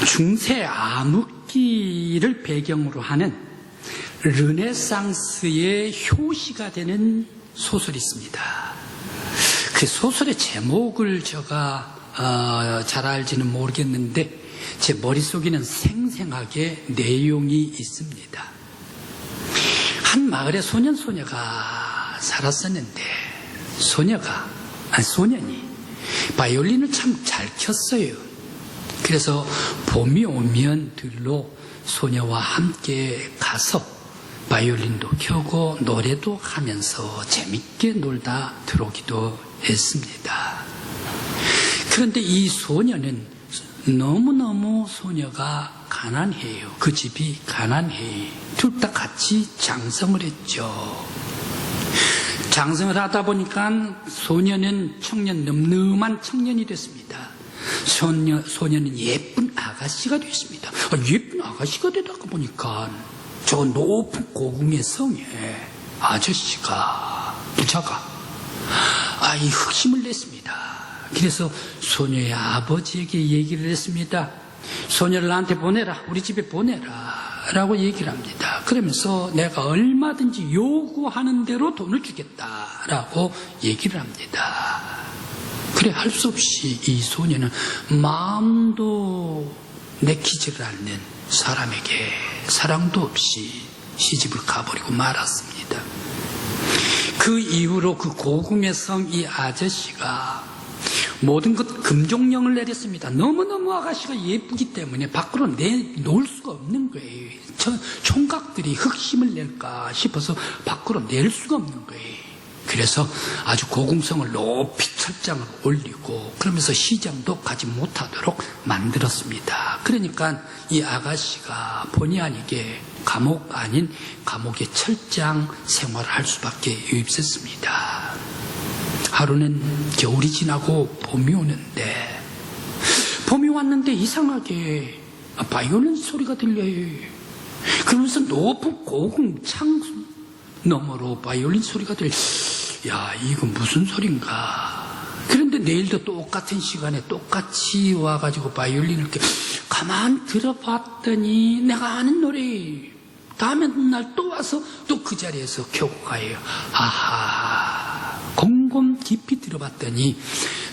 중세 암흑기를 배경으로 하는 르네상스의 효시가 되는 소설이 있습니다. 그 소설의 제목을 제가 잘 알지는 모르겠는데 제 머릿속에는 생생하게 내용이 있습니다. 한 마을에 소년소녀가 살았었는데 소년이 바이올린을 참 잘 켰어요. 그래서 봄이 오면 들로 소녀와 함께 가서 바이올린도 켜고 노래도 하면서 재밌게 놀다 들어오기도 했습니다. 그런데 이 소녀는 너무너무 소녀가 가난해요. 그 집이 가난해요. 둘 다 같이 장성을 했죠. 장성을 하다 보니까 소녀는 늠름한 청년이 됐습니다. 소녀는 예쁜 아가씨가 됐습니다. 예쁜 아가씨가 되다가 보니까 저 높은 고궁의 성에 아저씨가, 부자가 이 흑심을 냈습니다. 그래서 소녀의 아버지에게 얘기를 했습니다. 소녀를 나한테 보내라, 우리 집에 보내라 라고 얘기를 합니다. 그러면서 내가 얼마든지 요구하는 대로 돈을 주겠다라고 얘기를 합니다. 그래 할 수 없이 이 소녀는 마음도 내키지를 않는 사람에게 사랑도 없이 시집을 가버리고 말았습니다. 그 이후로 그 고궁의 성 이 아저씨가 모든 것 금종령을 내렸습니다. 너무너무 아가씨가 예쁘기 때문에 밖으로 내놓을 수가 없는 거예요. 총각들이 흑심을 낼까 싶어서 밖으로 낼 수가 없는 거예요. 그래서 아주 고궁성을 높이 철장을 올리고 그러면서 시장도 가지 못하도록 만들었습니다. 그러니까 이 아가씨가 본의 아니게 감옥 아닌 감옥의 철장 생활을 할 수밖에 없었습니다. 하루는 겨울이 지나고 봄이 오는데 봄이 왔는데 이상하게 바이올린 소리가 들려요. 그러면서 높은 고궁 창 너머로 바이올린 소리가 들려요. 야, 이거 무슨 소린가. 그런데 내일도 똑같은 시간에 똑같이 와가지고 바이올린을 가만 들어봤더니 내가 아는 노래. 다음에 날 또 와서 또 그 자리에서 켜고 가요. 아하. 곰곰 깊이 들어봤더니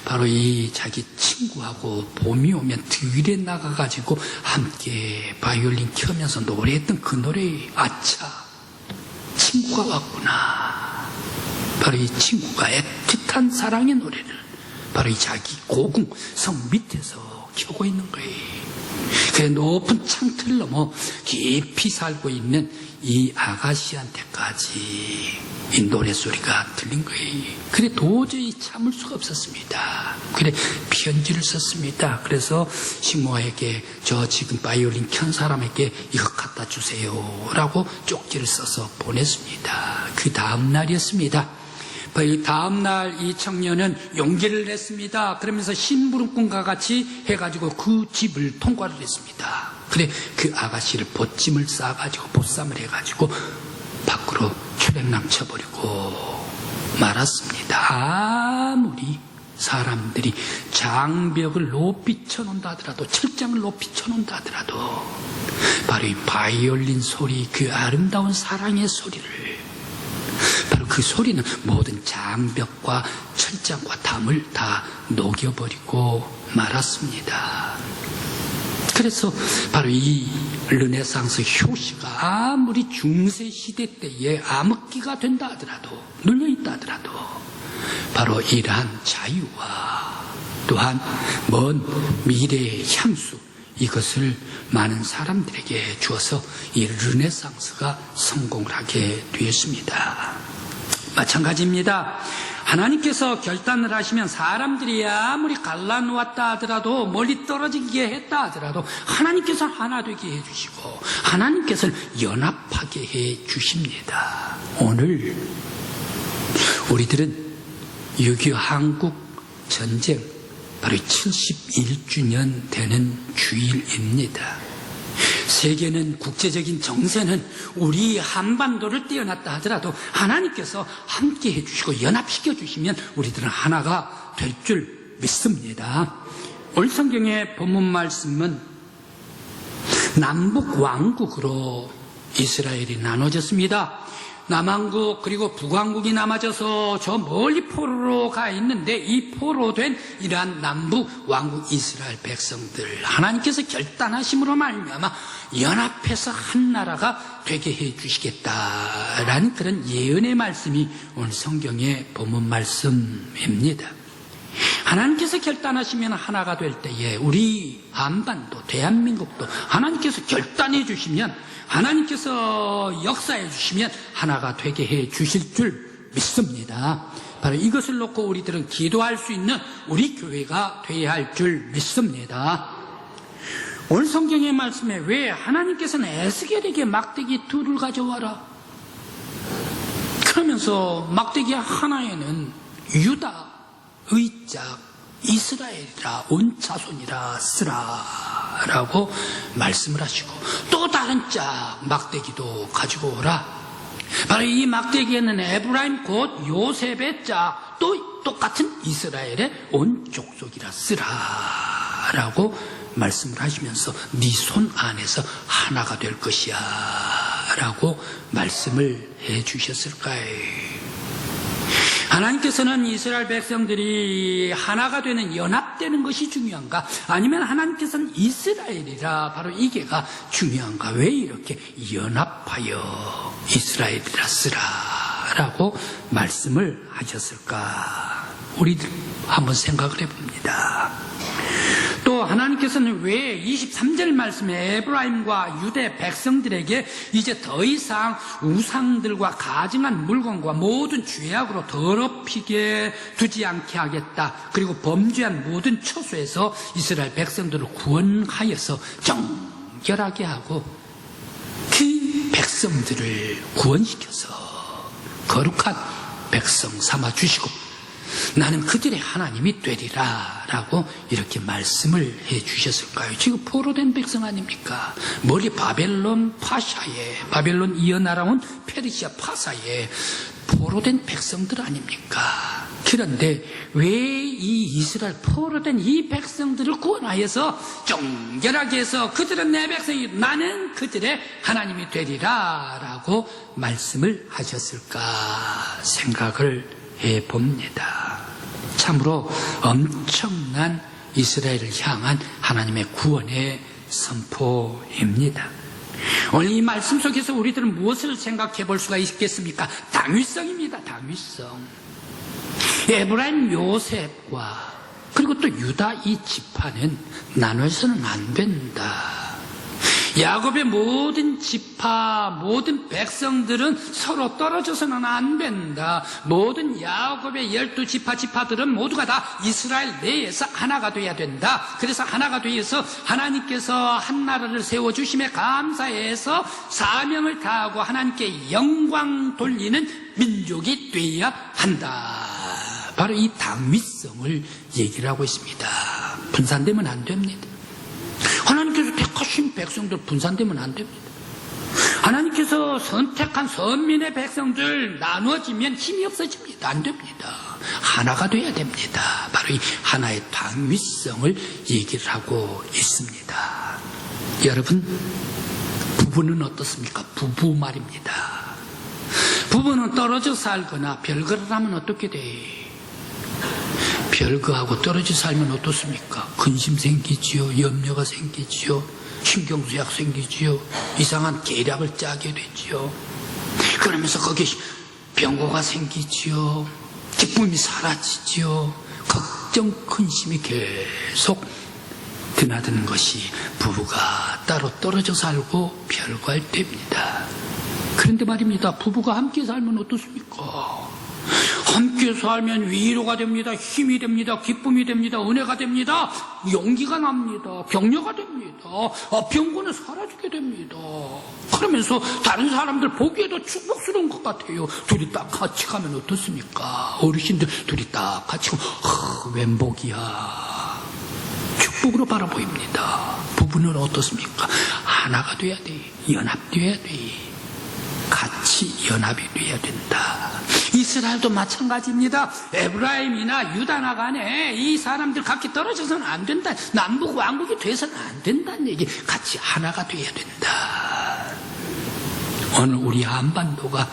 바로 이 자기 친구하고 봄이 오면 들에 나가가지고 함께 바이올린 켜면서 노래했던 그 노래. 아차, 친구가 왔구나. 바로 이 친구가 애틋한 사랑의 노래를 바로 이 자기 고궁 성 밑에서 켜고 있는 거예요. 그래 높은 창틀 넘어 깊이 살고 있는 이 아가씨한테까지 이 노래소리가 들린 거예요. 그래 도저히 참을 수가 없었습니다. 그래 편지를 썼습니다. 그래서 식모에게 저 지금 바이올린 켠 사람에게 이거 갖다 주세요 라고 쪽지를 써서 보냈습니다. 그 다음 날이었습니다. 다음 날 이 청년은 용기를 냈습니다. 그러면서 심부름꾼과 같이 해가지고 그 집을 통과를 했습니다. 그래 그 아가씨를 보찜을 싸가지고 보쌈을 해가지고 밖으로 출행랑 쳐버리고 말았습니다. 아무리 사람들이 장벽을 높이 쳐놓는다 하더라도 철장을 높이 쳐놓는다 하더라도 바로 이 바이올린 소리, 그 아름다운 사랑의 소리를 바로 그 소리는 모든 장벽과 철장과 담을 다 녹여버리고 말았습니다. 그래서 바로 이 르네상스 효시가 아무리 중세시대 때에 암흑기가 된다 하더라도 눌려있다 하더라도 바로 이러한 자유와 또한 먼 미래의 향수 이것을 많은 사람들에게 주어서 이 르네상스가 성공을 하게 되었습니다. 마찬가지입니다. 하나님께서 결단을 하시면 사람들이 아무리 갈라놓았다 하더라도 멀리 떨어지게 했다 하더라도 하나님께서 하나 되게 해주시고 하나님께서는 연합하게 해주십니다. 오늘 우리들은 6.25 한국 전쟁 바로 71주년 되는 주일입니다. 세계는 국제적인 정세는 우리 한반도를 떼어놨다 하더라도 하나님께서 함께 해주시고 연합시켜 주시면 우리들은 하나가 될 줄 믿습니다. 오늘 성경의 본문 말씀은 남북 왕국으로 이스라엘이 나눠졌습니다. 남왕국 그리고 북왕국이 남아져서 저 멀리 포로로 가 있는데, 이 포로된 이러한 남북 왕국 이스라엘 백성들 하나님께서 결단하심으로 말미암아 연합해서 한 나라가 되게 해 주시겠다라는 그런 예언의 말씀이 오늘 성경의 본문 말씀입니다. 하나님께서 결단하시면 하나가 될 때에 우리 한반도, 대한민국도 하나님께서 결단해 주시면, 하나님께서 역사해 주시면 하나가 되게 해 주실 줄 믿습니다. 바로 이것을 놓고 우리들은 기도할 수 있는 우리 교회가 되어야 할 줄 믿습니다. 오늘 성경의 말씀에 왜 하나님께서는 에스겔에게 막대기 둘을 가져와라, 그러면서 막대기 하나에는 유다, 의짝, 이스라엘이라 온 자손이라 쓰라 라고 말씀을 하시고, 또 다른 짝 막대기도 가지고 오라. 바로 이 막대기에는 에브라임 곧 요셉의 짝, 또 똑같은 이스라엘의 온 족속이라 쓰라 라고 말씀을 하시면서 네 손 안에서 하나가 될 것이야 라고 말씀을 해 주셨을까요? 하나님께서는 이스라엘 백성들이 하나가 되는, 연합되는 것이 중요한가, 아니면 하나님께서는 이스라엘이라 바로 이게가 중요한가? 왜 이렇게 연합하여 이스라엘이라 쓰라라고 말씀을 하셨을까? 우리들 한번 생각을 해봅니다. 또 하나님께서는 왜 23절 말씀에 에브라임과 유대 백성들에게 이제 더 이상 우상들과 가증한 물건과 모든 죄악으로 더럽히게 두지 않게 하겠다, 그리고 범죄한 모든 처소에서 이스라엘 백성들을 구원하여서 정결하게 하고 그 백성들을 구원시켜서 거룩한 백성 삼아 주시고 나는 그들의 하나님이 되리라 라고 이렇게 말씀을 해 주셨을까요? 지금 포로된 백성 아닙니까? 멀리 바벨론 파샤에, 바벨론 이어나라온 페르시아 파사에 포로된 백성들 아닙니까? 그런데 왜 이 이스라엘 포로된 이 백성들을 구원하여서 정결하게 해서 그들은 내 백성이, 나는 그들의 하나님이 되리라 라고 말씀을 하셨을까 생각을 해봅니다. 참으로 엄청난 이스라엘을 향한 하나님의 구원의 선포입니다. 오늘 이 말씀 속에서 우리들은 무엇을 생각해 볼 수가 있겠습니까? 당위성입니다. 당위성. 에브라임 요셉과 그리고 또 유다 이 지파는 나눠서는 안 된다. 야곱의 모든 지파, 모든 백성들은 서로 떨어져서는 안 된다. 모든 야곱의 12지파, 지파들은 모두가 다 이스라엘 내에서 하나가 돼야 된다. 그래서 하나가 되어서 하나님께서 한 나라를 세워주심에 감사해서 사명을 다하고 하나님께 영광 돌리는 민족이 돼야 한다. 바로 이 당위성을 얘기를 하고 있습니다. 분산되면 안 됩니다. 하나님께서 택하신 백성들 분산되면 안 됩니다. 하나님께서 선택한 선민의 백성들 나누어지면 힘이 없어집니다. 안 됩니다. 하나가 돼야 됩니다. 바로 이 하나의 당위성을 얘기를 하고 있습니다. 여러분, 부부는 어떻습니까? 부부 말입니다. 부부는 떨어져 살거나 별거를 하면 어떻게 돼? 별거하고 떨어져 살면 어떻습니까? 근심 생기지요, 염려가 생기지요, 신경쇠약 생기지요, 이상한 계략을 짜게 되지요. 그러면서 거기에 병고가 생기지요, 기쁨이 사라지지요, 걱정, 근심이 계속 드나드는 것이 부부가 따로 떨어져 살고 별거할 때입니다. 그런데 말입니다, 부부가 함께 살면 어떻습니까? 함께 살면 위로가 됩니다. 힘이 됩니다. 기쁨이 됩니다. 은혜가 됩니다. 용기가 납니다. 격려가 됩니다. 병고는 사라지게 됩니다. 그러면서 다른 사람들 보기에도 축복스러운 것 같아요. 둘이 딱 같이 가면 어떻습니까? 어르신들 둘이 딱 같이 가면 웬 복이야. 축복으로 바라보입니다. 부부는 어떻습니까? 하나가 돼야 돼. 연합돼야 돼. 같이 연합이 돼야 된다. 이 이스라엘도 마찬가지입니다. 에브라임이나 유다나 간에 이 사람들 각기 떨어져서는 안 된다. 남북 왕국이 돼서는 안 된다는 얘기. 같이 하나가 돼야 된다. 오늘 우리 한반도가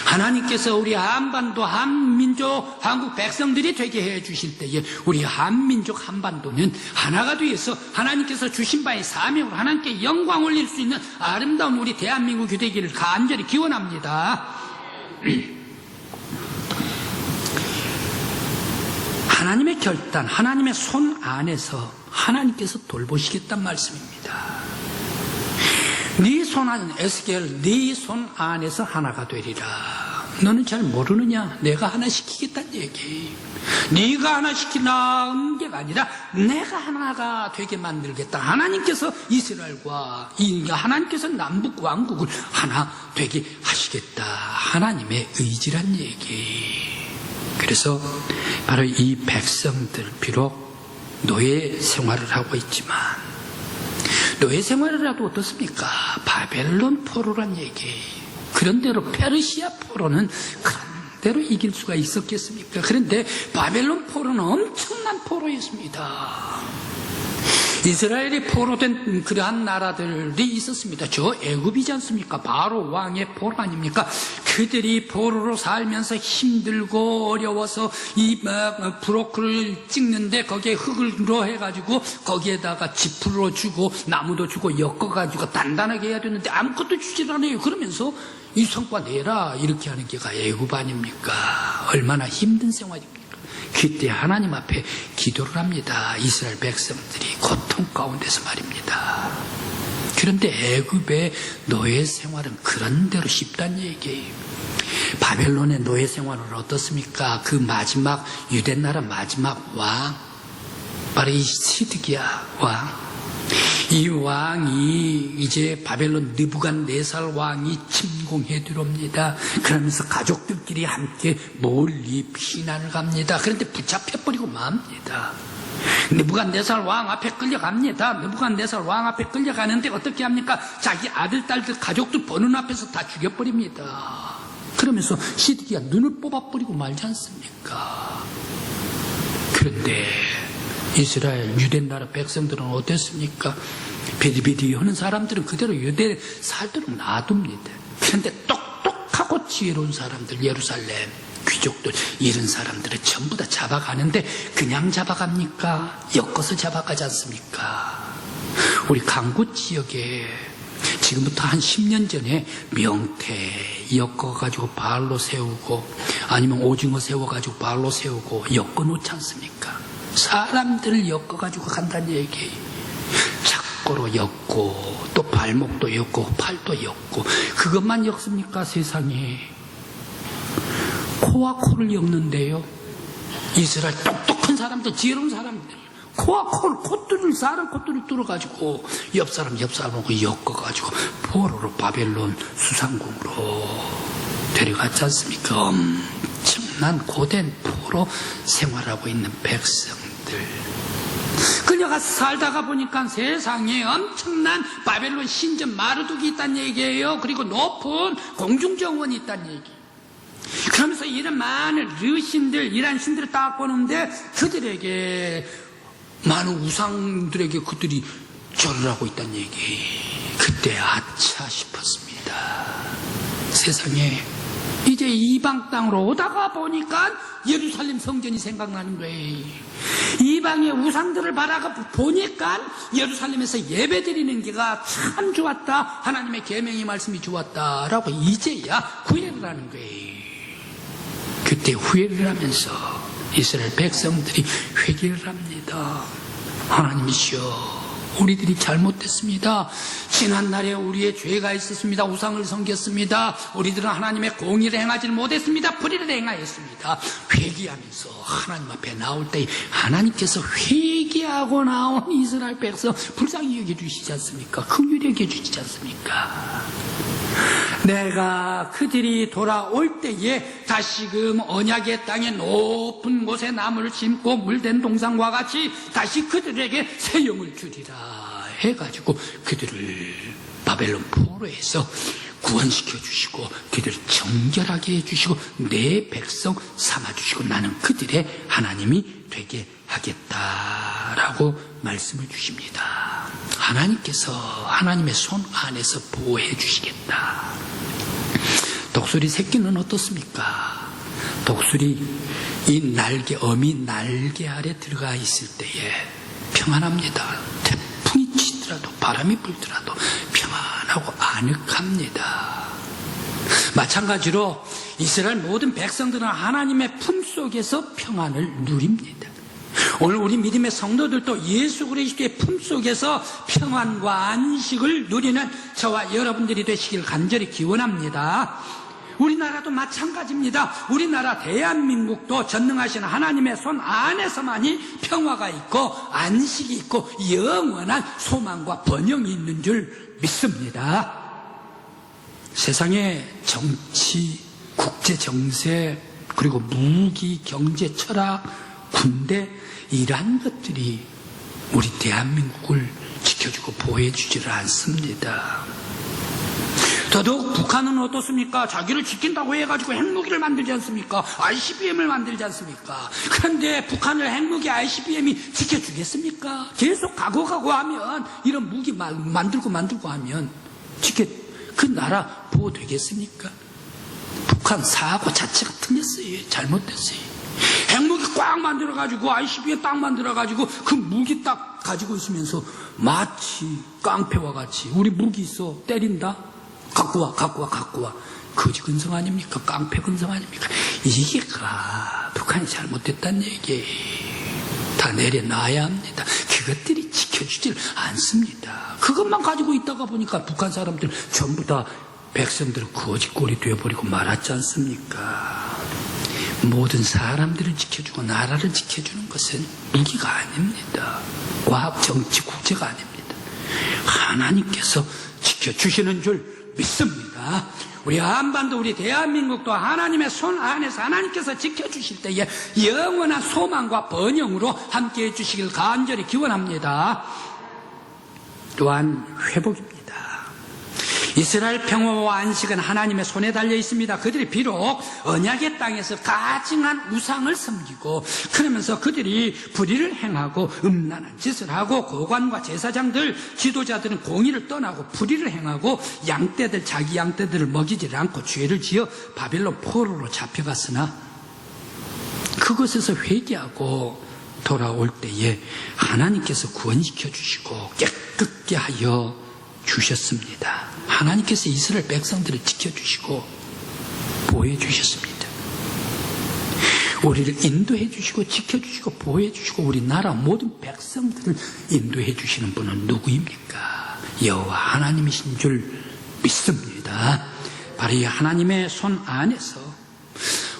하나님께서 우리 한반도 한민족 한국 백성들이 되게 해 주실 때에 우리 한민족 한반도는 하나가 되어서 하나님께서 주신 바의 사명으로 하나님께 영광 올릴 수 있는 아름다운 우리 대한민국이 되기를 간절히 기원합니다. 하나님의 결단, 하나님의 손 안에서 하나님께서 돌보시겠다는 말씀입니다. 네 손 안, 에스겔, 네 손 안에서 하나가 되리라. 너는 잘 모르느냐? 내가 하나 시키겠다는 얘기. 네가 하나 시키는 게 아니라 내가 하나가 되게 만들겠다. 하나님께서 이스라엘과 하나님께서 남북 왕국을 하나 되게 하시겠다. 하나님의 의지란 얘기. 그래서 바로 이 백성들 비록 노예 생활을 하고 있지만 노예 생활을 해도 어떻습니까? 바벨론 포로란 얘기. 그런대로 페르시아 포로는 그런대로 이길 수가 있었겠습니까? 그런데 바벨론 포로는 엄청난 포로였습니다. 이스라엘이 포로된 그러한 나라들이 있었습니다. 저 애굽이지 않습니까? 바로 왕의 포로 아닙니까? 그들이 포로로 살면서 힘들고 어려워서 이 브로크를 찍는데 거기에 흙을 해가지고 거기에다가 지푸로 주고 나무도 주고 엮어가지고 단단하게 해야 되는데 아무것도 주질 않아요. 그러면서 이 성과 내라 이렇게 하는 게가 애굽 아닙니까? 얼마나 힘든 생활입니까? 그때 하나님 앞에 기도를 합니다. 이스라엘 백성들이 고통 가운데서 말입니다. 그런데 애굽의 노예 생활은 그런대로 쉽다는 얘기예요. 바벨론의 노예 생활은 어떻습니까? 그 마지막 유대 나라 마지막 왕 바로 이 시드기야 왕. 이 왕이 이제 바벨론 느부갓네살 왕이 침공해 들어옵니다. 그러면서 가족들끼리 함께 멀리 피난을 갑니다. 그런데 붙잡혀버리고 맙니다. 느부갓네살 왕 앞에 끌려갑니다. 느부갓네살 왕 앞에 끌려가는데 어떻게 합니까? 자기 아들, 딸들, 가족들 보는 앞에서 다 죽여버립니다. 그러면서 시드기야 눈을 뽑아버리고 말지 않습니까? 그런데 이스라엘 유대 나라 백성들은 어땠습니까? 비디비디 하는 사람들은 그대로 유대 살도록 놔둡니다. 그런데 똑똑하고 지혜로운 사람들, 예루살렘 귀족들 이런 사람들은 전부 다 잡아가는데 그냥 잡아갑니까? 엮어서 잡아가지 않습니까? 우리 강구 지역에 지금부터 한 10년 전에 명태 엮어가지고 발로 세우고 아니면 오징어 세워가지고 발로 세우고 엮어놓지 않습니까? 사람들을 엮어가지고 간다는 얘기. 착고로 엮고 또 발목도 엮고 팔도 엮고 그것만 엮습니까? 세상에 코와 코를 엮는데요. 이스라엘 똑똑한 사람들, 지혜로운 사람들 코와 코를 콧줄을 사람 콧줄을 뚫어가지고 옆 사람하고 엮어가지고 포로로 바벨론 수상궁으로 데려갔지 않습니까? 엄청난 고된 포로 생활하고 있는 백성들 끌려가서 살다가 보니까 세상에 엄청난 바벨론 신전 마르둑이 있다는 얘기예요. 그리고 높은 공중정원이 있다는 얘기. 그러면서 이런 많은 르신들 이런 신들을 딱 보는데 그들에게 많은 우상들에게 그들이 절을 하고 있다는 얘기. 그때 아차 싶었습니다. 세상에 이제 이방 땅으로 오다가 보니까 예루살렘 성전이 생각나는 거예요. 이방의 우상들을 바라가 보니까 예루살렘에서 예배드리는 게가 참 좋았다. 하나님의 계명의 말씀이 좋았다라고 이제야 후회를 하는 거예요. 그때 후회를 하면서 이스라엘 백성들이 회개를 합니다. 하나님이시여, 우리들이 잘못됐습니다. 지난날에 우리의 죄가 있었습니다. 우상을 섬겼습니다. 우리들은 하나님의 공의를 행하지는 못했습니다. 불의를 행하였습니다. 회개하면서 하나님 앞에 나올 때 하나님께서 회개하고 나온 이스라엘 백성 불쌍히 여겨주시지 않습니까? 긍휼히 여겨주시지 않습니까? 내가 그들이 돌아올 때에 다시금 언약의 땅에 높은 곳에 나무를 심고 물된 동산과 같이 다시 그들에게 새 영을 주리라 해가지고 그들을 바벨론 포로에서 구원시켜 주시고 그들을 정결하게 해주시고 내 백성 삼아주시고 나는 그들의 하나님이 되게 하겠다라고 말씀을 주십니다. 하나님께서 하나님의 손 안에서 보호해 주시겠다. 독수리 새끼는 어떻습니까? 독수리 이 날개, 어미 날개 아래 들어가 있을 때에 평안합니다. 태풍이 치더라도 바람이 불더라도 평안하고 아늑합니다. 마찬가지로 이스라엘 모든 백성들은 하나님의 품속에서 평안을 누립니다. 오늘 우리 믿음의 성도들도 예수 그리스도의 품속에서 평안과 안식을 누리는 저와 여러분들이 되시길 간절히 기원합니다. 우리나라도 마찬가지입니다. 우리나라 대한민국도 전능하신 하나님의 손 안에서만이 평화가 있고 안식이 있고 영원한 소망과 번영이 있는 줄 믿습니다. 세상의 정치, 국제 정세, 그리고 무기, 경제, 철학, 군대 이러한 것들이 우리 대한민국을 지켜주고 보호해주지를 않습니다. 더더욱 북한은 어떻습니까? 자기를 지킨다고 해가지고 핵무기를 만들지 않습니까? ICBM을 만들지 않습니까? 그런데 북한을 핵무기 ICBM이 지켜주겠습니까? 계속 가고하면 이런 무기 만들고 하면 그 나라 보호되겠습니까? 북한 사고 자체가 틀렸어요. 잘못됐어요. 핵무기 꽉 만들어가지고 ICBM 딱 만들어가지고 그 무기 딱 가지고 있으면서 마치 깡패와 같이 우리 무기 있어 때린다? 갖고 와. 거지 근성 아닙니까? 깡패 근성 아닙니까? 이게 북한이 잘못됐다는 얘기 다 내려놔야 합니다. 그것들이 지켜주질 않습니다. 그것만 가지고 있다가 보니까 북한 사람들 전부 다 백성들은 거지꼴이 되어버리고 말았지 않습니까? 모든 사람들을 지켜주고 나라를 지켜주는 것은 무기가 아닙니다. 과학, 정치, 국제가 아닙니다. 하나님께서 지켜주시는 줄 믿습니다. 우리 한반도, 우리 대한민국도 하나님의 손 안에서 하나님께서 지켜주실 때에 영원한 소망과 번영으로 함께해 주시길 간절히 기원합니다. 또한 회복입니다. 이스라엘 평화와 안식은 하나님의 손에 달려 있습니다. 그들이 비록 언약의 땅에서 가증한 우상을 섬기고 그러면서 그들이 불의를 행하고 음란한 짓을 하고 고관과 제사장들, 지도자들은 공의를 떠나고 불의를 행하고 자기 양떼들을 먹이지 않고 죄를 지어 바벨론 포로로 잡혀갔으나 그것에서 회개하고 돌아올 때에 하나님께서 구원시켜 주시고 깨끗게 하여 주셨습니다. 하나님께서 이스라엘 백성들을 지켜주시고 보호해 주셨습니다. 우리를 인도해 주시고 지켜주시고 보호해 주시고 우리나라 모든 백성들을 인도해 주시는 분은 누구입니까? 여호와 하나님이신 줄 믿습니다. 바로 이 하나님의 손 안에서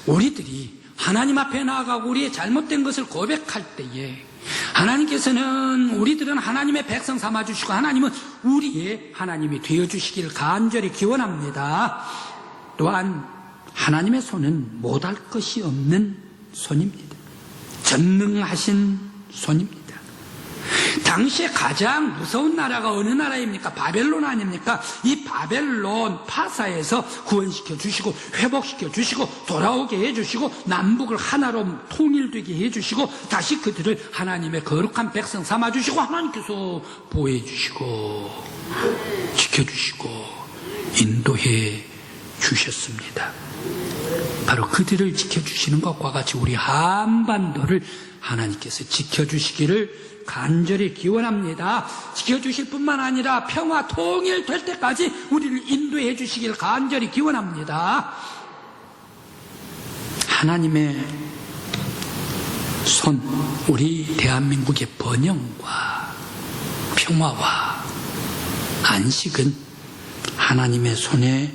우리들이 하나님 앞에 나아가고 우리의 잘못된 것을 고백할 때에 하나님께서는 우리들은 하나님의 백성 삼아주시고 하나님은 우리의 하나님이 되어주시길 간절히 기원합니다. 또한 하나님의 손은 못할 것이 없는 손입니다. 전능하신 손입니다. 당시에 가장 무서운 나라가 어느 나라입니까? 바벨론 아닙니까? 이 바벨론 파사에서 구원시켜 주시고 회복시켜 주시고 돌아오게 해주시고 남북을 하나로 통일되게 해주시고 다시 그들을 하나님의 거룩한 백성 삼아주시고 하나님께서 보호해 주시고 지켜주시고 인도해 주셨습니다. 바로 그들을 지켜주시는 것과 같이 우리 한반도를 하나님께서 지켜주시기를 간절히 기원합니다. 지켜주실 뿐만 아니라 평화 통일될 때까지 우리를 인도해 주시길 간절히 기원합니다. 하나님의 손, 우리 대한민국의 번영과 평화와 안식은 하나님의 손에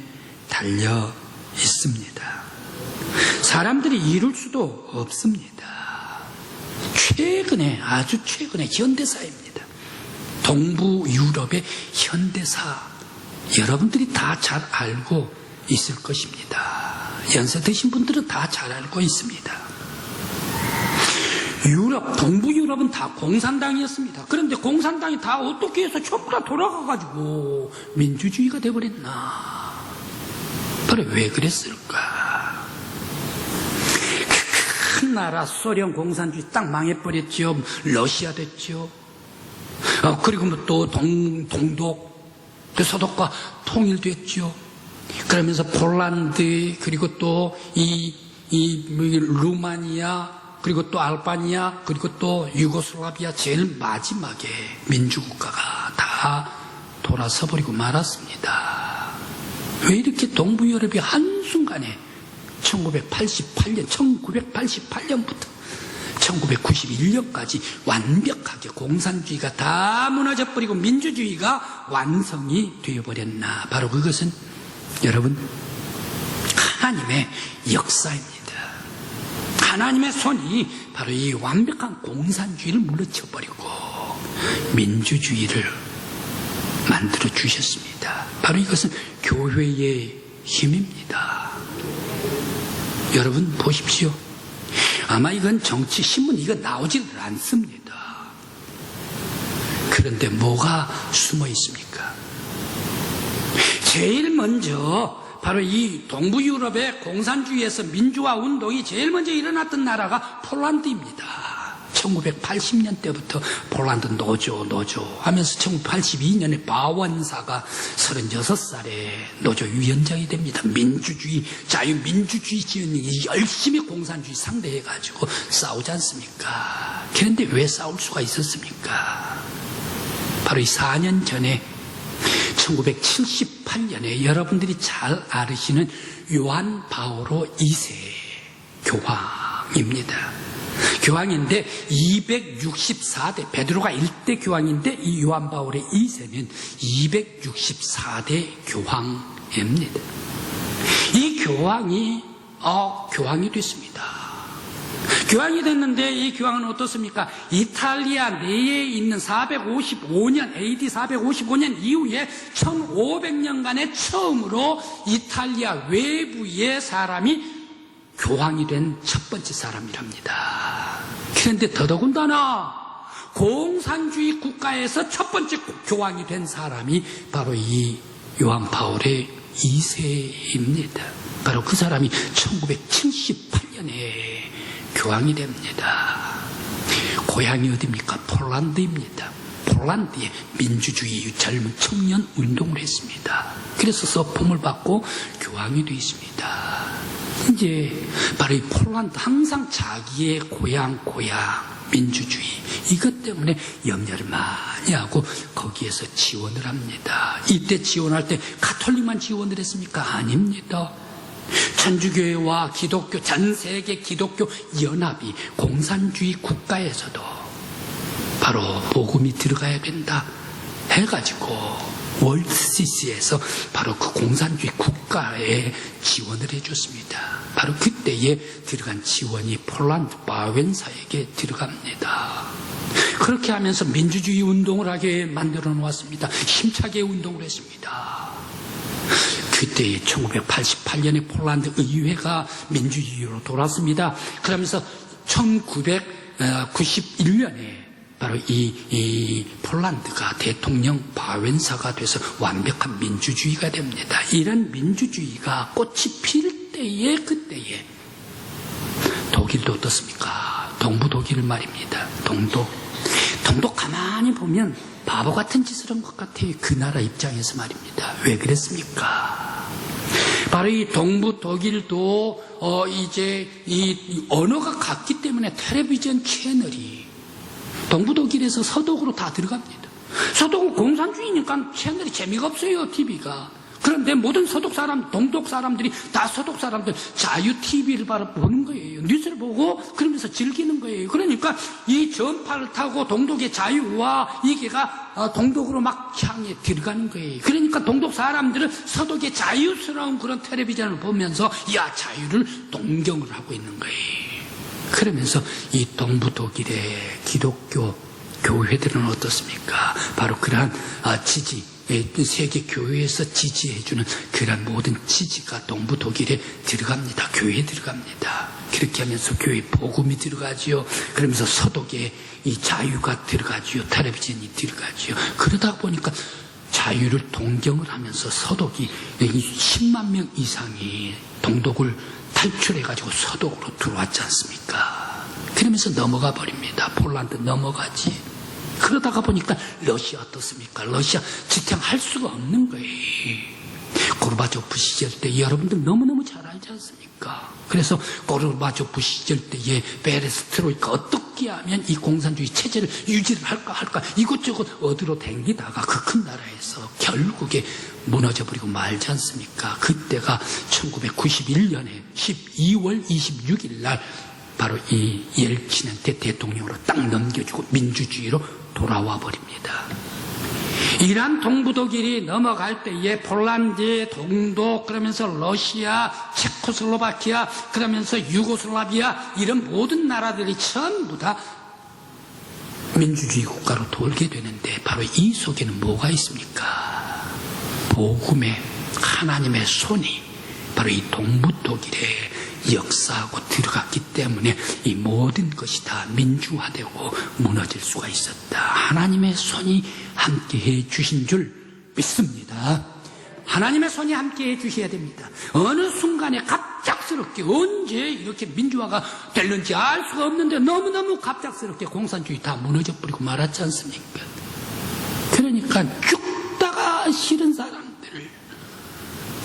달려 있습니다. 사람들이 이룰 수도 없습니다. 아주 최근에 현대사입니다. 동부 유럽의 현대사 여러분들이 다 잘 알고 있을 것입니다. 연세 드신 분들은 다 잘 알고 있습니다. 동부 유럽은 다 공산당이었습니다. 그런데 공산당이 다 어떻게 해서 전부 다 돌아가가지고 민주주의가 돼버렸나. 바로 왜 그랬을까? 큰 나라 소련 공산주의 딱 망해버렸죠. 러시아 됐죠. 그리고 또 동독, 서독과 통일됐죠. 그러면서 폴란드, 그리고 또 루마니아, 그리고 또 알바니아, 그리고 또 유고슬라비아 제일 마지막에 민주국가가 다 돌아서 버리고 말았습니다. 왜 이렇게 동부유럽이 한순간에 1988년부터 1991년까지 완벽하게 공산주의가 다 무너져버리고 민주주의가 완성이 되어버렸나? 바로 그것은 여러분, 하나님의 역사입니다. 하나님의 손이 바로 이 완벽한 공산주의를 물리쳐버리고 민주주의를 만들어 주셨습니다. 바로 이것은 교회의 힘입니다. 여러분 보십시오. 아마 이건 정치 신문 이거 나오지를 않습니다. 그런데 뭐가 숨어 있습니까? 제일 먼저 바로 이 동부유럽의 공산주의에서 민주화 운동이 제일 먼저 일어났던 나라가 폴란드입니다. 1980년 때부터 폴란드 노조 하면서 1982년에 바원사가 36살에 노조 위원장이 됩니다. 민주주의, 자유민주주의 지원이 열심히 공산주의 상대해가지고 싸우지 않습니까? 그런데 왜 싸울 수가 있었습니까? 바로 이 4년 전에 1978년에 여러분들이 잘 아시는 요한 바오로 2세 교황입니다. 교황인데 264대, 베드로가 1대 교황인데 이 요한 바오로 2세는 264대 교황입니다. 이 교황이 교황이 됐습니다. 교황이 됐는데 이 교황은 어떻습니까? 이탈리아 내에 있는 455년, AD 455년 이후에 1500년간에 처음으로 이탈리아 외부의 사람이 교황이 된 첫 번째 사람이랍니다. 그런데 더더군다나 공산주의 국가에서 첫 번째 교황이 된 사람이 바로 이 요한 바울의 2세입니다. 바로 그 사람이 1978년에 교황이 됩니다. 고향이 어디입니까? 폴란드입니다. 폴란드에 민주주의 젊은 청년 운동을 했습니다. 그래서 서품을 받고 교황이 되었습니다. 이제 바로 이 폴란드, 항상 자기의 고향 민주주의 이것 때문에 염려를 많이 하고 거기에서 지원을 합니다. 이때 지원할 때 가톨릭만 지원을 했습니까? 아닙니다. 천주교회와 기독교, 전 세계 기독교 연합이 공산주의 국가에서도 바로 복음이 들어가야 된다 해가지고 월드시스에서 바로 그 공산주의 국가에 지원을 해줬습니다. 바로 그때에 들어간 지원이 폴란드 바웬사에게 들어갑니다. 그렇게 하면서 민주주의 운동을 하게 만들어 놓았습니다. 힘차게 운동을 했습니다. 그때 1988년에 폴란드 의회가 민주주의로 돌았습니다. 그러면서 1991년에 바로 이 폴란드가 대통령 바웬사가 돼서 완벽한 민주주의가 됩니다. 이런 민주주의가 꽃이 필 때에 그때에 독일도 어떻습니까? 동부 독일 말입니다. 동독 가만히 보면 바보 같은 짓을 한 것 같아요. 그 나라 입장에서 말입니다. 왜 그랬습니까? 바로 이 동부 독일도 이제 이 언어가 같기 때문에 텔레비전 채널이 동부 독일에서 서독으로 다 들어갑니다. 서독은 공산주의니까 채널이 재미가 없어요, TV가. 그런데 모든 서독 사람, 동독 사람들이 다 서독 사람들 자유 TV를 바로 보는 거예요. 뉴스를 보고 그러면서 즐기는 거예요. 그러니까 이 전파를 타고 동독의 자유와 이게가 동독으로 막 향해 들어가는 거예요. 그러니까 동독 사람들은 서독의 자유스러운 그런 텔레비전을 보면서 자유를 동경을 하고 있는 거예요. 그러면서 이 동부 독일의 기독교 교회들은 어떻습니까? 바로 그러한 지지, 세계 교회에서 지지해주는 그러한 모든 지지가 동부 독일에 들어갑니다. 교회에 들어갑니다. 그렇게 하면서 교회 복음이 들어가지요. 그러면서 서독에 이 자유가 들어가지요. 텔레비전이 들어가지요. 그러다 보니까 자유를 동경을 하면서 서독이 10만 명 이상이 동독을 탈출해가지고 서독으로 들어왔지 않습니까? 그러면서 넘어가 버립니다. 폴란드 넘어가지. 그러다가 보니까 러시아 어떻습니까? 러시아 지탱할 수가 없는 거예요. 고르바초프 시절 때 여러분들 너무너무 잘 알지 않습니까? 그래서 고르바초프 시절 때에 베레스트로이카 어떻게 하면 이 공산주의 체제를 유지를 할까 이것저것 어디로 댕기다가 그 큰 나라에서 결국에 무너져버리고 말지 않습니까? 그때가 1991년에 12월 26일 날 바로 이 옐친한테 대통령으로 딱 넘겨주고 민주주의로 돌아와 버립니다. 이란 동부독일이 넘어갈 때에 폴란드, 동독, 그러면서 러시아, 체코슬로바키아, 그러면서 유고슬라비아 이런 모든 나라들이 전부 다 민주주의 국가로 돌게 되는데 바로 이 속에는 뭐가 있습니까? 복음의 하나님의 손이 바로 이 동부독일에 역사하고 들어갔기 때문에 이 모든 것이 다 민주화되고 무너질 수가 있었다. 하나님의 손이 함께해 주신 줄 믿습니다. 하나님의 손이 함께해 주셔야 됩니다. 어느 순간에 갑작스럽게 언제 이렇게 민주화가 될는지 알 수가 없는데 너무너무 갑작스럽게 공산주의 다 무너져버리고 말았지 않습니까? 그러니까 죽다가 싫은 사람들,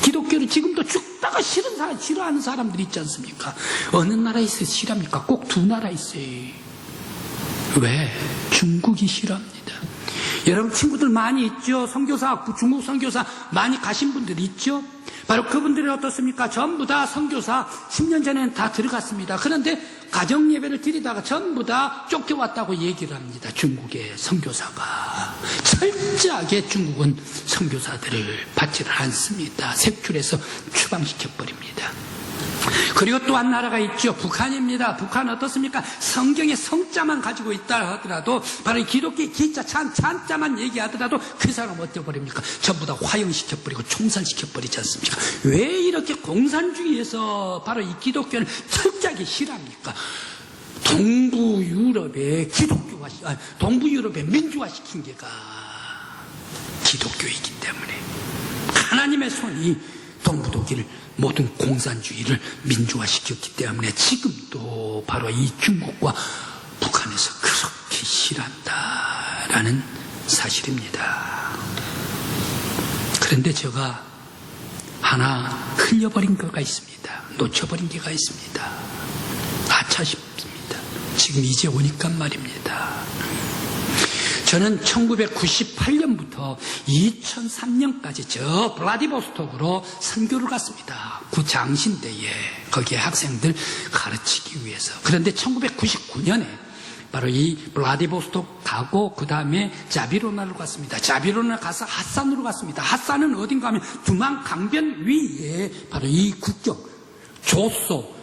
기독교를 지금도 죽다가 싫어하는 사람들이 있지 않습니까? 어느 나라에서 싫어합니까? 꼭 두 나라 있어요. 왜? 중국이 싫어합니다. 여러분 친구들 많이 있죠? 선교사, 중국 선교사 많이 가신 분들 있죠? 바로 그분들이 어떻습니까? 전부 다 선교사 10년 전에는 다 들어갔습니다. 그런데 가정 예배를 드리다가 전부 다 쫓겨왔다고 얘기를 합니다. 중국의 선교사가. 철저하게 중국은 선교사들을 받지를 않습니다. 색출해서 추방시켜버립니다. 그리고 또 한 나라가 있죠. 북한입니다. 북한 어떻습니까? 성경에 성자만 가지고 있다 하더라도 바로 이 기독교의 기자 찬자만 얘기하더라도 그 사람 어떻게 버립니까? 전부 다 화형시켜버리고 총살시켜버리지 않습니까? 왜 이렇게 공산주의에서 바로 이 기독교를 철저하게 싫어합니까? 동부 유럽의 동부 유럽의 민주화시킨 게가 기독교이기 때문에 하나님의 손이 동부독일을 모든 공산주의를 민주화시켰기 때문에 지금도 바로 이 중국과 북한에서 그렇게 싫어한다라는 사실입니다. 그런데 제가 하나 흘려버린 거가 있습니다. 놓쳐버린 게가 있습니다. 아차 싶습니다. 지금 이제 오니까 말입니다. 저는 1998년부터 2003년까지 저 블라디보스톡으로 선교를 갔습니다. 그 장신대에 거기에 학생들 가르치기 위해서. 그런데 1999년에 바로 이 블라디보스톡 가고 그 다음에 자비로나를 갔습니다. 자비로나 가서 핫산으로 갔습니다. 핫산은 어딘가 하면 두만 강변 위에 바로 이 국경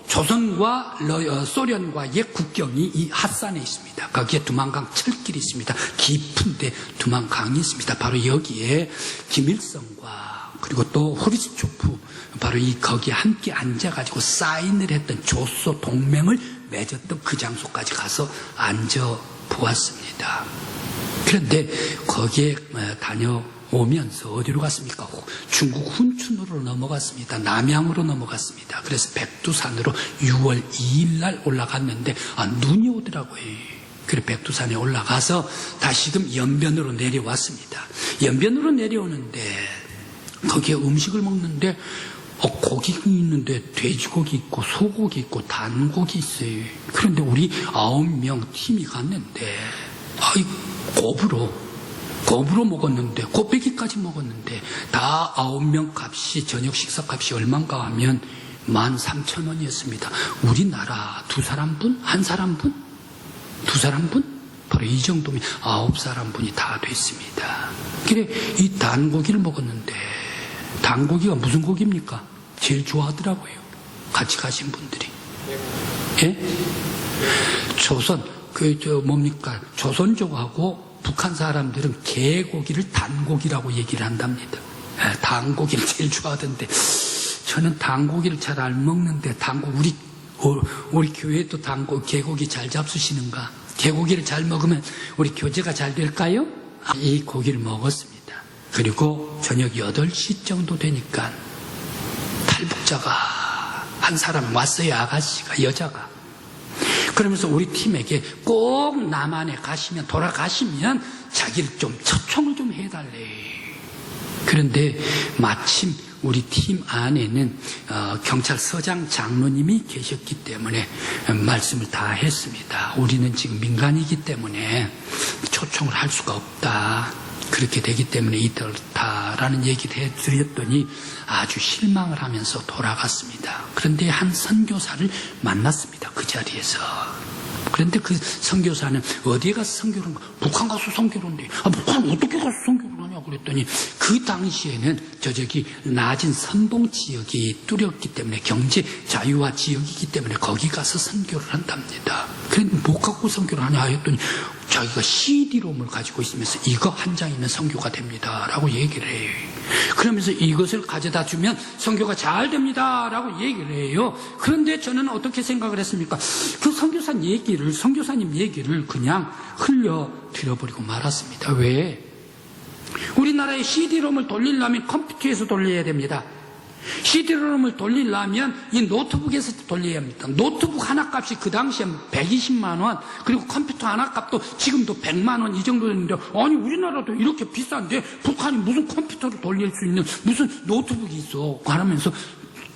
조선과 소련과의 국경이 이 핫산에 있습니다. 거기에 두만강 철길이 있습니다. 깊은데 두만강이 있습니다. 바로 여기에 김일성과 그리고 또 후르츠초프 바로 거기에 함께 앉아가지고 사인을 했던 조소 동맹을 맺었던 그 장소까지 가서 앉아 보았습니다. 그런데 거기에 다녀오면서 어디로 갔습니까? 중국 훈춘으로 넘어갔습니다. 남양으로 넘어갔습니다. 그래서 백두산으로 6월 2일 날 올라갔는데 눈이 오더라고요. 그래 백두산에 올라가서 다시금 연변으로 내려왔습니다. 연변으로 내려오는데 거기에 음식을 먹는데 고기가 있는데 돼지고기 있고 소고기 있고 단고기 있어요. 그런데 우리 9명 팀이 갔는데 곱으로 먹었는데 곱빼기까지 먹었는데 다 9명 값이 저녁 식사 값이 얼마인가 하면 13,000원이었습니다. 우리나라 2사람분? 1사람분? 2사람분? 바로 이 정도면 9사람분이 다 됐습니다. 그래 이 단고기를 먹었는데 단고기가 무슨 고기입니까? 제일 좋아하더라고요. 같이 가신 분들이. 예? 조선족하고 북한 사람들은 개고기를 단고기라고 얘기를 한답니다. 단고기를 제일 좋아하던데 저는 단고기를 잘 안 먹는데 우리 교회도 개고기 잘 잡수시는가? 개고기를 잘 먹으면 우리 교제가 잘 될까요? 이 고기를 먹었습니다. 그리고 저녁 8시 정도 되니까 탈북자가 한 사람 왔어요. 아가씨가, 여자가. 그러면서 우리 팀에게 꼭 남한에 가시면, 돌아가시면 자기를 좀 초청을 좀 해달래. 그런데 마침 우리 팀 안에는 경찰서장 장로님이 계셨기 때문에 말씀을 다 했습니다. 우리는 지금 민간이기 때문에 초청을 할 수가 없다. 그렇게 되기 때문에 이렇다라는 얘기를 해드렸더니 아주 실망을 하면서 돌아갔습니다. 그런데 한 선교사를 만났습니다. 그 자리에서. 그런데 그 선교사는 어디에 가서 선교를 한가? 북한 가서 선교를 한대. 북한 어떻게 가서 선교를 하냐 그랬더니 그 당시에는 저기 낮은 선봉 지역이 뚫렸기 때문에 경제 자유화 지역이기 때문에 거기 가서 선교를 한답니다. 그런데 뭐 갖고 선교를 하냐 했더니 자기가 CD롬을 가지고 있으면서 이거 한 장이면 선교가 됩니다 라고 얘기를 해요. 그러면서 이것을 가져다 주면 선교가 잘 됩니다 라고 얘기를 해요. 그런데 저는 어떻게 생각을 했습니까? 그 선교사님 얘기를 그냥 흘려 들어버리고 말았습니다. 왜? 우리나라의 CD롬을 돌리려면 컴퓨터에서 돌려야 됩니다. CD롬을 돌리려면 이 노트북에서 돌려야 합니다. 노트북 하나 값이 그 당시에 120만 원, 그리고 컴퓨터 하나 값도 지금도 100만 원 이 정도 되는데, 아니 우리나라도 이렇게 비싼데 북한이 무슨 컴퓨터를 돌릴 수 있는 무슨 노트북이 있어 하면서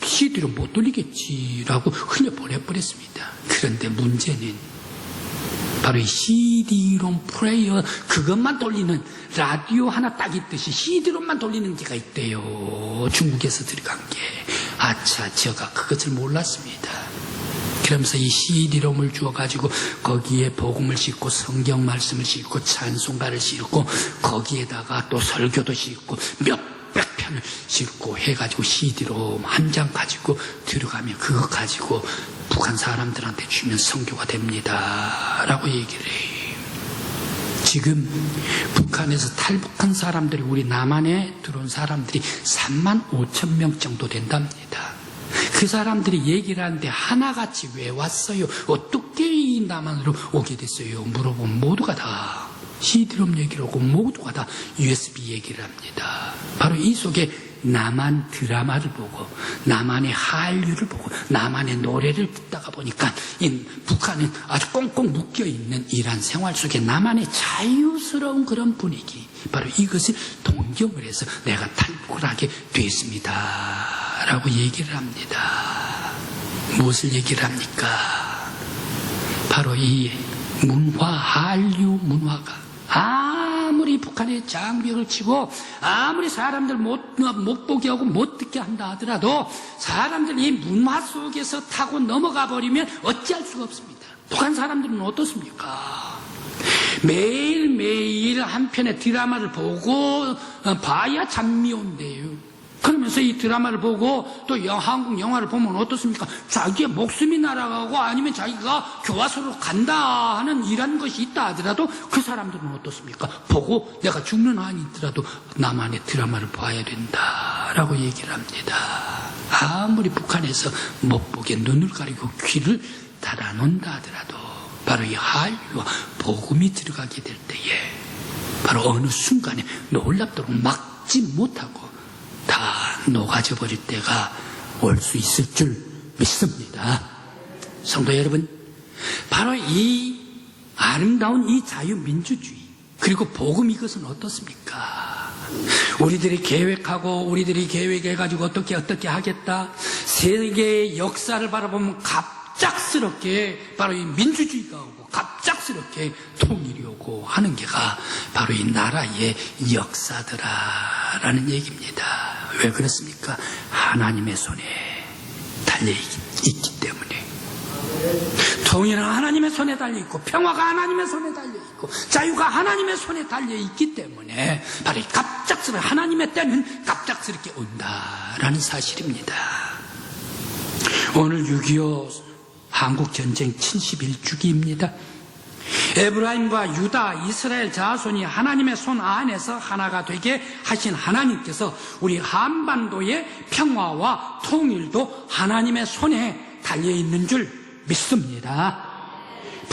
CD로 못 돌리겠지라고 흘려보내버렸습니다. 그런데 문제는 바로 이 CD롬 플레이어 그것만 돌리는 라디오 하나 딱 있듯이 CD롬만 돌리는 게가 있대요. 중국에서 들어간 게. 아차, 제가 그것을 몰랐습니다. 그러면서 이 CD롬을 주어가지고 거기에 복음을 싣고 성경 말씀을 싣고 찬송가를 싣고 거기에다가 또 설교도 싣고 몇백 편을 싣고 해가지고 CD롬 한 장 가지고 들어가면 그거 가지고 북한 사람들한테 주면 선교가 됩니다 라고 얘기를 해요. 지금 북한에서 탈북한 사람들이 우리 남한에 들어온 사람들이 3만 5천 명 정도 된답니다. 그 사람들이 얘기를 하는데 하나같이 왜 왔어요? 어떻게 이 남한으로 오게 됐어요? 물어보면 모두가 다 CD롬 얘기를 하고 모두가 다 USB 얘기를 합니다. 바로 이 속에 남한 드라마를 보고 남한의 한류를 보고 남한의 노래를 듣다가 보니까 이 북한은 아주 꽁꽁 묶여있는 이러한 생활 속에 남한의 자유스러운 그런 분위기, 바로 이것을 동경을 해서 내가 탈북을 하게 됐습니다 라고 얘기를 합니다. 무엇을 얘기를 합니까? 바로 이 문화, 한류 문화가 아무리 북한의 장벽을 치고 아무리 사람들 못 보게 하고 못 듣게 한다 하더라도 사람들이 이 문화 속에서 타고 넘어가 버리면 어찌할 수가 없습니다. 북한 사람들은 어떻습니까? 매일매일 한 편의 드라마를 보고 봐야 잠이 온대요. 그러면서 이 드라마를 보고 또 한국 영화를 보면 어떻습니까? 자기의 목숨이 날아가고 아니면 자기가 교화소로 간다 하는 이런 것이 있다 하더라도 그 사람들은 어떻습니까? 보고 내가 죽는 한이 있더라도 나만의 드라마를 봐야 된다라고 얘기를 합니다. 아무리 북한에서 못 보게 눈을 가리고 귀를 달아놓는다 하더라도 바로 이 한류와 복음이 들어가게 될 때에 바로 어느 순간에 놀랍도록 막지 못하고 다 녹아져 버릴 때가 올 수 있을 줄 믿습니다. 성도 여러분, 바로 이 아름다운 이 자유민주주의 그리고 복음, 이것은 어떻습니까? 우리들이 계획하고 우리들이 계획해가지고 어떻게 하겠다, 세계의 역사를 바라보면 갑작스럽게 바로 이 민주주의가 오고 갑작스럽게 통일이 오고 하는 게가 바로 이 나라의 역사더라라는 얘기입니다. 왜 그렇습니까? 하나님의 손에 달려있기 때문에. 통일은 하나님의 손에 달려있고 평화가 하나님의 손에 달려있고 자유가 하나님의 손에 달려있기 때문에 바로 이 갑작스러운 하나님의 때는 갑작스럽게 온다라는 사실입니다. 오늘 6.25 한국전쟁 71주기입니다. 에브라임과 유다, 이스라엘 자손이 하나님의 손 안에서 하나가 되게 하신 하나님께서 우리 한반도의 평화와 통일도 하나님의 손에 달려있는 줄 믿습니다.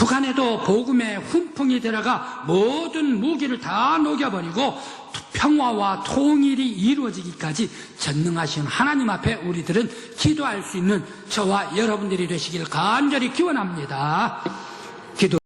북한에도 복음의 훈풍이 들어가 모든 무기를 다 녹여버리고 평화와 통일이 이루어지기까지 전능하신 하나님 앞에 우리들은 기도할 수 있는 저와 여러분들이 되시길 간절히 기원합니다. 기도